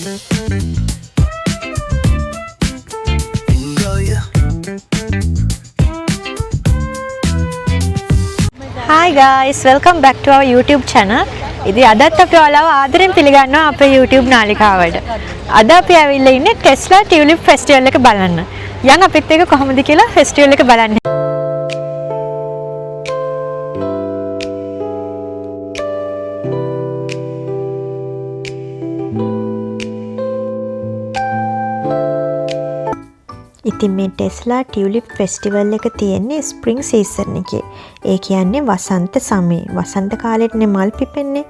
Hi guys, welcome back to our YouTube channel. ඉතින් අදත් අපි ඔයාලව ආදරෙන් පිළිගන්නවා අපේ YouTube නාලිකාවට. අද අපි ඇවිල්ලා ඉන්නේ Tesla Tulip Festival එක බලන්න. යන් අපිත් එක්ක කොහොමද කියලා ෆෙස්ටිවල් එක බලන්න. ඉතින් මේ ටෙස්ලා ටියුලිප් ෆෙස්ටිවල් එක තියෙන්නේ ස්ප්‍රින්ග් සීසන් එකේ. ඒ කියන්නේ වසන්ත සමයේ. වසන්ත කාලෙටනේ මල් පිපෙන්නේ.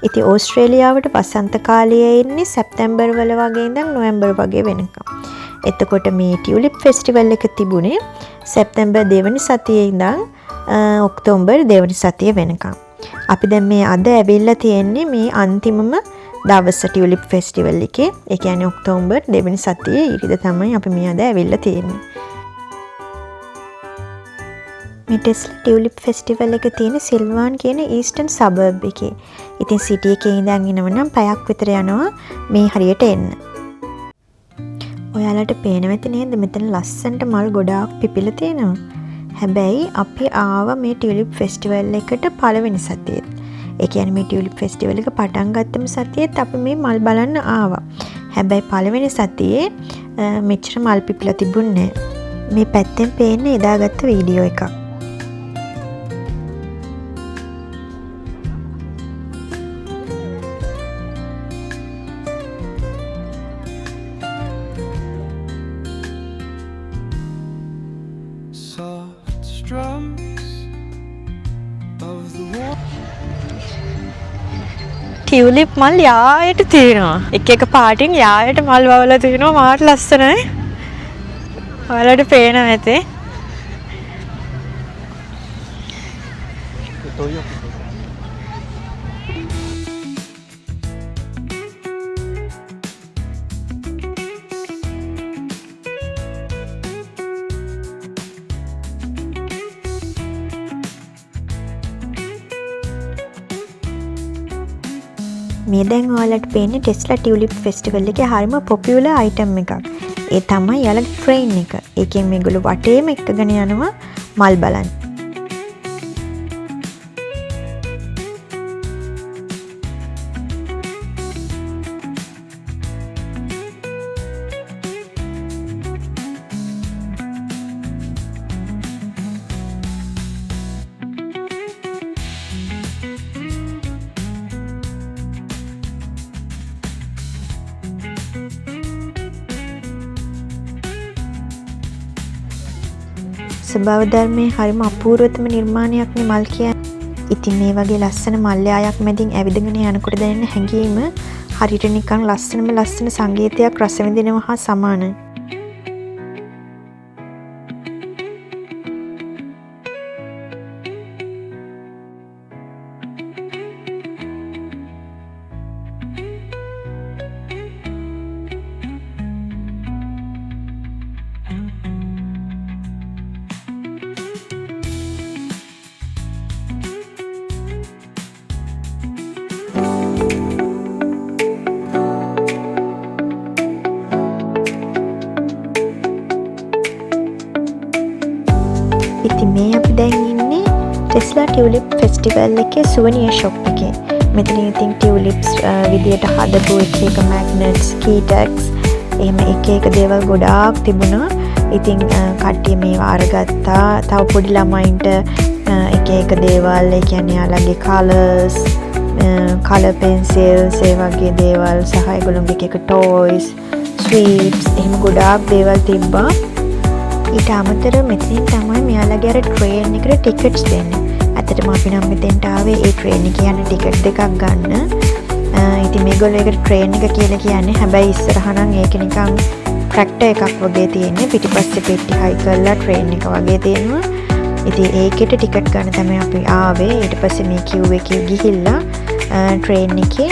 ඉතින් ඕස්ට්‍රේලියාවට වසන්ත කාලය එන්නේ සැප්තැම්බර් වල වගේ ඉඳන් නොවැම්බර් වගේ වෙනකම්. එතකොට මේ ටියුලිප් ෆෙස්ටිවල් එක තිබුණේ සැප්තැම්බර් දෙවනි සතියේ ඉඳන් ඔක්තෝබර් දෙවනි සතිය වෙනකම්. අපි දැන් මේ අද ඇවිල්ලා තියෙන්නේ මේ අන්තිමම දවස ටියුලිප් ෆෙස්ටිවල් එකේ. ඒ කියන්නේ ඔක්තෝබර් දෙවනි සතියේ ඉරිදා තමයි අපි මේ අද ඇවිල්ලා තියෙන්නේ. මේ ටෙස්ලා ටියුලිප් ෆෙස්ටිවල් එක තියෙන්නේ සිල්වාන් කියන ඊස්ටර්න් සබර්බ් එකේ. ඉතින් සිටි එකේ ඉඳන් එනවනම් පැයක් විතර යනවා මේ හරියට එන්න. ඔයාලට පේනව ඇති නේද මෙතන ලස්සනට මල් ගොඩාක් පිපිලා තියෙනවා. හැබැයි අපි ආවා මේ ටියුලිප් ෆෙස්ටිවල් එකට පළවෙනි සතියේ. ඒ කියන්නේ මේ ටියුලිප් ෆෙස්ටිවල් එක පටන් ගත්තම සතියේත් අපි මේ මල් බලන්න ආවා. හැබැයි පළවෙනි සතියේ මෙච්චර මල් පිපිලා තිබුණේ නැහැ. මේ පැත්තෙන් පේන්නේ එදා ගත්ත වීඩියෝ එකක්. ටියුලිප් මල් යායට තියෙනවා. එක එක පාටින් යායට මල් වවලා තියෙනවා. මාට ලස්සනයි. ඔයාලට පේනවා ඇතේ. මේ දැන් ඔයාලට පේන්නේ ටෙස්ලා ටියුලිප් ෆෙස්ටිවල් එකේ හරිම පොපියුලර් අයිටම් එකක්. ඒ තමයි යාලගේ ට්‍රේන් එක. ඒකෙන් මේගොල්ලෝ වටේම එක්කගෙන යනවා මල් බලන්න. ස්වභාව ධර්මයේ හරිම අපූර්වතම නිර්මාණයක්නේ මල් කියන්නේ. ඉතින් මේ වගේ ලස්සන මල්යායක් මැදින් ඇවිදගෙන යනකොට දැනෙන හැඟීම හරියට නිකන් ලස්සන සංගීතයක් රස විඳිනවා හා සමානයි. ඉතින් මේ අපි දැන් ඉන්නේ ටෙස්ලා ටියුලිප් ෆෙස්ටිවල් එකේ සුවනියර් ෂොප් එකේ. මෙතන ඉතින් ටියුලිප්ස් විදියට හදපු එක මැග්නට්ස්, කී ටැග්ස් එහෙම එක දේවල් ගොඩාක් තිබුණා. ඉතින් කට්ටිය මේවා අරගත්තා. තව පොඩි ළමයින්ට එක දේවල්, ඒ කියන්නේ යාළගේ කලර්ස්, කලර් පෙන්සිල්ස් ඒ වගේ දේවල් සහ ඒගොල්ලෝගේ එක ටොයිස්, ස්වීට්ස් එහෙම ගොඩාක් දේවල් තිබ්බා. ඊට අමතරව මෙතනින් තමයි මෙයාලගේ අර ට්‍රේන් එකට ටිකට්ස් දෙන්නේ. ඇත්තටම අපි නම් මෙතෙන්ට ආවේ ඒ ට්‍රේන් එකේ යන ටිකට් දෙකක් ගන්න. ඉතින් මේගොල්ලෝ ඒකට ට්‍රේන් එක කියලා කියන්නේ. හැබැයි ඉස්සරහා නම් ඒක නිකන් ට්‍රැක්ටර් එකක් වගේ තියෙන්නේ. පිටිපස්සේ පෙට්ටි හයි කරලා ට්‍රේන් එක වගේ තියෙනවා. ඉතින් ඒකට ටිකට් ගන්න තමයි අපි ආවේ. ඊට පස්සේ මේ කියුව් එකේ ගිහිල්ලා ට්‍රේන් එකේ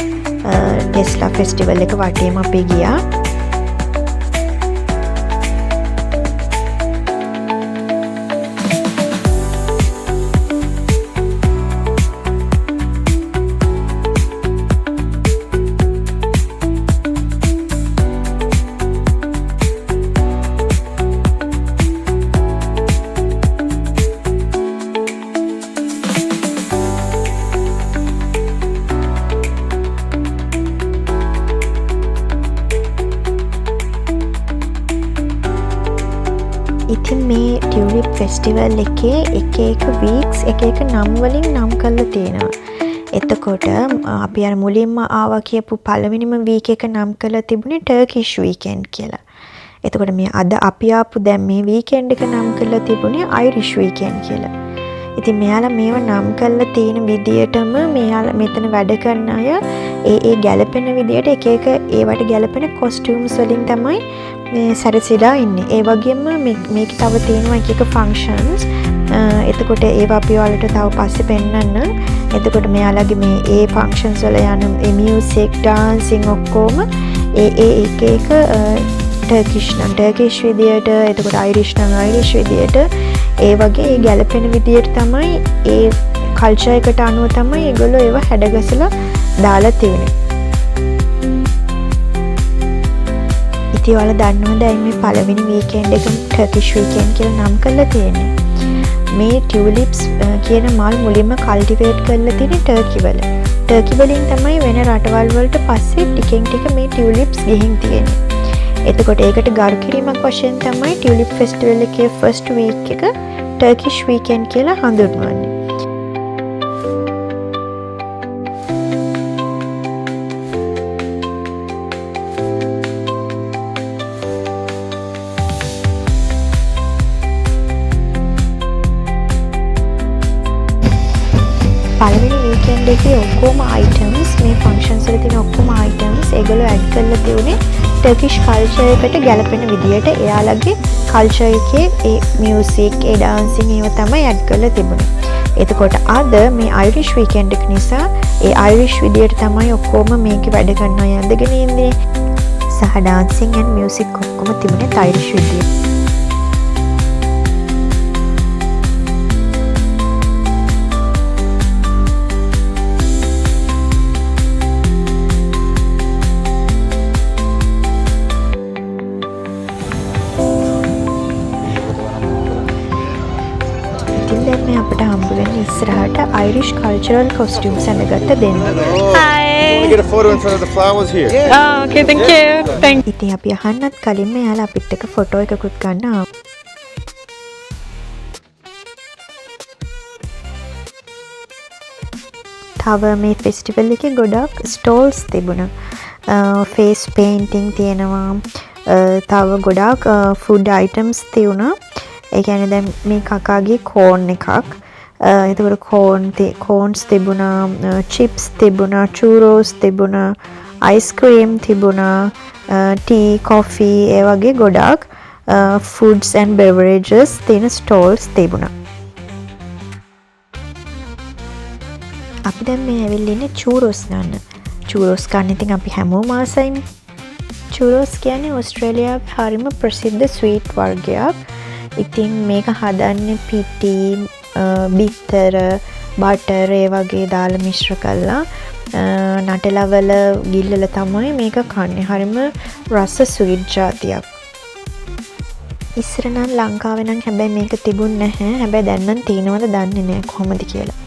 ටෙස්ලා ෆෙස්ටිවල් එක වටේම අපි ගියා. මේ ටියුලිප් ෆෙස්ටිවල් එකේ එක වීක්ස් එක නම් වලින් නම් කරලා තියෙනවා. එතකොට අපි අර මුලින්ම ආවා කියපු පළවෙනිම වීක් එක නම් කරලා තිබුණේ ටර්කිෂ් වීකෙන්ඩ් කියලා. එතකොට මේ අද අපි ආපු දැන් මේ වීකෙන්ඩ් එක නම් කරලා තිබුණේ අයිරිෂ් වීකෙන්ඩ් කියලා. ඉතින් මෙයාලා මේව නම් කරලා තියෙන විදියටම මෙයාලා මෙතන වැඩ කරන අය ඒ ගැලපෙන විදියට එක ඒවට ගැලපෙන කොස්ටියුම්ස් වලින් තමයි මේ සැරසිලා ඉන්නේ. ඒ වගේම මේක තව තියෙනවා එක ෆන්ක්ෂන්ස්. එතකොට ඒවා අපි ඔයාලට තව පස්සේ පෙන්නන්න. එතකොට මෙයාලගේ මේ ඒ ෆන්ක්ෂන්ස් වල යන ඒ මියුසික්, ඩාන්සින් ඔක්කොම එක ටර්කිෂ් විදියට, එතකොට අයිරිෂ් නම් අයිරිෂ් විදියට ඒ වගේ ඒ ගැලපෙන විදියට තමයි ඒ කල්චර් එකට අනුව තමයි ඒගොල්ලෝ ඒව හැඩගසලා දාලා තියෙන්නේ. ඉතින් ඔයාලා දන්නවද මේ පළවෙනි වීකෙන්ඩ් එක ටර්කිෂ් වීකෙන්ඩ් කියලා නම් කරලා තියෙන්නේ? මේ ටියුලිප්ස් කියන මල් මුලින්ම කල්ටිවේට් කරලා තියෙන්නේ ටර්කි වල. ටර්කි වලින් තමයි වෙන රටවල් වලට පස්සේ ටිකෙන් ටික මේ ටියුලිප්ස් ගිහින් තියෙන්නේ. එතකොට ඒකට ගරු කිරීමක් වශයෙන් තමයි ටියුලිප් ෆෙස්ටිවල් එකේ ෆස්ට් වීක් එක ටර්කිෂ් වීකෙන්ඩ් කියලා හඳුන්වන්නේ. පළවෙනි වීකෙන්ඩ් එකේ ඔක්කොම අයිටම්ස් මේ ෆන්ක්ෂන්ස් වල තියෙන ඔක්කොම අයිටම්ස් ඒගොල්ලෝ ඇඩ් කරලා තියුනේ ටර්කිෂ් කල්චර් එකට ගැලපෙන විදියට. එයාලගේ කල්චර් එකේ ඒ මියුසික්, ඒ ඩාන්සින් ඒව තමයි ඇඩ් කරලා තිබුණේ. එතකොට අද මේ අයිරිෂ් වීකෙන්ඩ් එක නිසා ඒ අයිරිෂ් විදියට තමයි ඔක්කොම මේකේ වැඩ කරන අය ඇඳගෙන ඉන්නේ. සහ ඩාන්සින් ඇන්ඩ් මියුසික් ඔක්කොම තිබුණේ අයිරිෂ් විදියට. මේ අපිට හම්බ වෙන ඉස්සරහට අයිරිෂ් කල්චරල් කොස්ටියුම්ස් අඳගත්ත දෙන්න. Hi. Can we get a photo in front of the flowers here? Oh, okay, thank you. Thank ඉතින් අපි අහන්නත් කලින් මෙයාලා අපිත් එක්ක ෆොටෝ එකකුත් ගන්න ආවා. තව මේ ෆෙස්ටිවල් එකේ ගොඩක් ස්ටෝල්ස් තිබුණා. ෆේස් පේන්ටිං තියෙනවා. තව ගොඩක් ෆුඩ් අයිටම්ස් තියුණා. ඒ කියන්නේ දැන් මේ කකාගේ කෝන් එකක්. එතකොට කෝන්ස් තිබුණා, චිප්ස් තිබුණා, චූරෝස් තිබුණා, අයිස්ක්‍රීම් තිබුණා, ටී, කොෆී ඒ වගේ ගොඩක් ෆුඩ්ස් ඇන්ඩ් බෙවරේජස් තියෙන ස්ටෝල්ස් තිබුණා. අපි දැන් මේ ඇවිල්ලා ඉන්නේ චූරෝස් ගන්න. චූරෝස් ගන්න ඉතින් අපි හැමෝම ආසයිනේ. චූරෝස් කියන්නේ ඕස්ට්‍රේලියාවේ හරිම ප්‍රසිද්ධ ස්වීට් වර්ගයක්. ඉතින් මේක හදන්නේ පිටි, බිත්තර, බටර් ඒ වගේ දාලා මිශ්‍ර කරලා නටලවල ගිල්ලලා තමයි මේක කන්නේ. හරිම රස ස්වීට් ජාතියක්. ඉස්සර නම් ලංකාවේ නම් හැබැයි මේක තිබුණ නැහැ. හැබැයි දැන් නම් තියෙනවද දන්නේ නැහැ කොහොමද කියලා.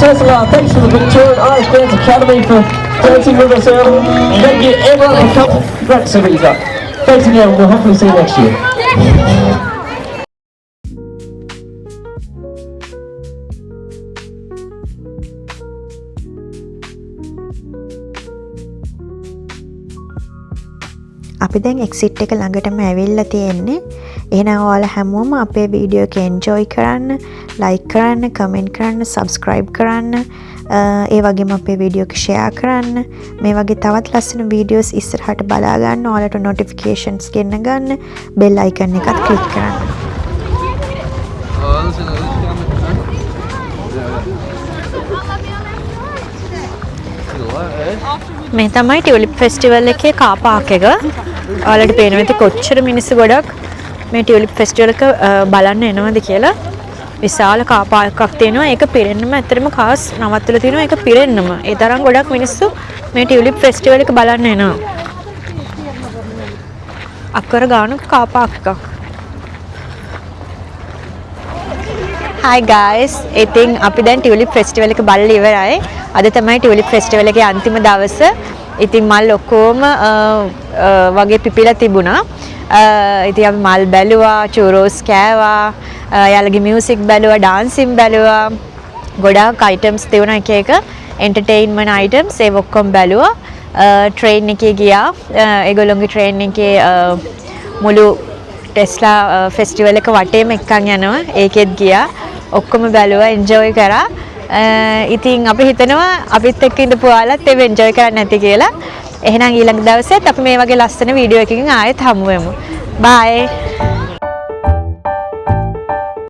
Tesla, thanks for the Victorian Irish Dance Academy for dancing with us earlier. Thank you everyone for coming. Great to meet you. Thanks again, we'll hopefully see you next year. අපි දැන් එක්සිට් එක ළඟටම ඇවිල්ලා තියෙන්නේ. එහෙනම් ඔයාලා හැමෝම අපේ video එක එන්ජොයි කරන්න, ලයික් කරන්න, කමෙන්ට් කරන්න, සබ්ස්ක්‍රයිබ් කරන්න. ඒ වගේම අපේ වීඩියෝ එක ෂෙයා කරන්න. මේ වගේ තවත් ලස්සන වීඩියෝස් ඉස්සරහට බලා ගන්න. ඔයාලට නොටිෆිකේෂන්ස් ගෙන්න ගන්න. බෙල් අයිකන් එකත් ක්ලික් කරන්න. මේ තමයි ටියුලිප් ෆෙස්ටිවල් එකේ කාර් පාක් එක. ඔයාලට පේනවා ඇති කොච්චර මිනිස්සු ගොඩක් මේ ටියුලිප් ෆෙස්ටිවල් එක බලන්න එනවද කියලා. විශාල කාර් පාක් එකක් තියෙනවා. ඒක පිරෙන්නම ඇත්තටම කාර්ස් නවත්තලා තියෙනවා. ඒක පිරෙන්නම. ඒ තරම් ගොඩක් මිනිස්සු මේ ටියුලිප් ෆෙස්ටිවල් එක බලන්න එනවා. අක්කර ගානක කාර් පාක් එකක්. Hi guys, ඉතින් අපි දැන් ටියුලිප් ෆෙස්ටිවල් එක බලලා ඉවරයි. අද තමයි ටියුලිප් ෆෙස්ටිවල් එකේ අන්තිම දවස. ඉතින් මල් ඔක්කොම වගේ පිපිලා තිබුණා. ඉතින් අපි මල් බැලුවා, චූරෝස් කෑවා, යාළුවගේ මියුසික් බැලුවා, ඩාන්සින් බැලුවා. ගොඩාක් අයිටම්ස් තිබුණා එක එක එන්ටර්ටේන්මන්ට් අයිටම්ස් ඒ ඔක්කොම බැලුවා. ට්‍රේන් එකේ ගියා. ඒගොල්ලෝගේ ට්‍රේන් එකේ මුළු ටෙස්ලා ෆෙස්ටිවල් එක වටේම එක්කන් යනවා. ඒකෙත් ගියා. ඔක්කොම බැලුවා, එන්ජොයි කරා. ඉතින් අපි හිතනවා අපිත් එක්ක ඉඳපු ඔයාලත් ඒක එන්ජොයි කරන්න ඇති කියලා. එහෙනම් ඊළඟ දවසෙත් අපි මේ වගේ ලස්සන වීඩියෝ එකකින් ආයෙත් හමු වෙමු. බයි.